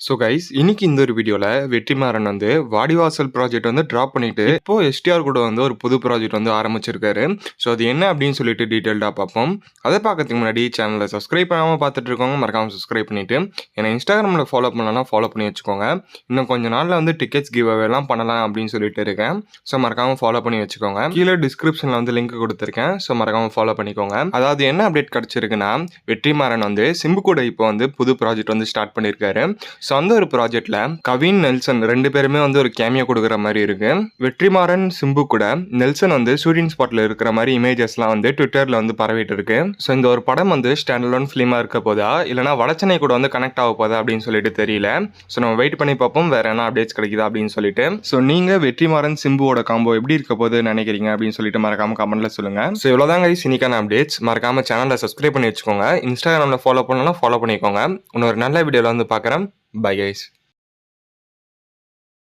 So guys, இன்னைக்கு இந்த ஒரு வீடியோல வெற்றிமாறன் வந்து வாடிவாசல் ப்ராஜெக்ட் வந்து ட்ராப் பண்ணிட்டு, இப்போ எஸ்டிஆர் கூட வந்து ஒரு புது ப்ராஜெக்ட் வந்து ஆரம்பிச்சிருக்காரு. ஸோ அது என்ன அப்படின்னு சொல்லிட்டு டீட்டெயில்டா பார்ப்போம். அதை பார்க்கறதுக்கு முன்னாடி சேனலை சப்ஸ்கிரைப் பண்ணாம பார்த்துட்டு இருக்கவங்க மறக்காம சப்ஸ்கிரைப் பண்ணிட்டு, ஏன்னா இன்ஸ்டாகிராமில் ஃபாலோ பண்ணலன்னா ஃபாலோ பண்ணி வச்சுக்கோங்க. இன்னும் கொஞ்ச நாள்ல வந்து டிக்கெட்ஸ் கிவ் அவேலாம் பண்ணலாம் அப்படின்னு சொல்லிட்டு இருக்கேன். ஸோ மறக்காம ஃபாலோ பண்ணி வச்சுக்கோங்க. கீழே டிஸ்கிரிப்ஷன்ல வந்து லிங்க் கொடுத்துருக்கேன். ஸோ மறக்காம ஃபாலோ பண்ணிக்கோங்க. அதாவது என்ன அப்டேட் கிடைச்சிருக்குன்னா, வெற்றிமாறன் வந்து சிம்பு கூட இப்போ வந்து புது ப்ராஜெக்ட் வந்து ஸ்டார்ட் பண்ணியிருக்காரு. ஸோ அந்த ஒரு ப்ராஜெக்ட்ல கவின், நெல்சன் 2 பேருமே வந்து ஒரு கேமியோ கொடுக்குற மாதிரி இருக்கு. வெற்றிமாறன், சிம்பு கூட நெல்சன் வந்து ஷூட்டிங் ஸ்பாட்ல இருக்கிற மாதிரி இமேஜஸ்லாம் வந்து ட்விட்டர்ல வந்து பரவிட்டு இருக்கு. ஸோ இந்த ஒரு படம் வந்து ஸ்டாண்ட் அலோன் ஃபிலிமா இருக்க போதா, இல்லைனா வடச்சென்னை கூட வந்து கனெக்ட் ஆக போதா அப்படின்னு சொல்லிட்டு தெரியல. ஸோ நம்ம வெயிட் பண்ணி பார்ப்போம் வேற என்ன அப்டேட்ஸ் கிடைக்குதா அப்படின்னு சொல்லிட்டு. ஸோ நீங்க வெற்றிமாறன் சிம்புவோட காம்போ எப்படி இருக்க போது நினைக்கிறீங்க அப்படின்னு சொல்லிட்டு மறக்காம கமெண்ட்ல சொல்லுங்க. ஸோ இவ்வளோதாங்க இன்னைக்கான அப்டேட்ஸ். மறக்காம சேனலை சப்ஸ்கிரைப் பண்ணி வச்சுக்கோங்க. இன்ஸ்டாகிராமில் ஃபாலோ பண்ணலாம் ஃபாலோ பண்ணிக்கோங்க. இன்னொரு நல்ல வீடியோவில் வந்து பார்க்குறேன். Bye guys.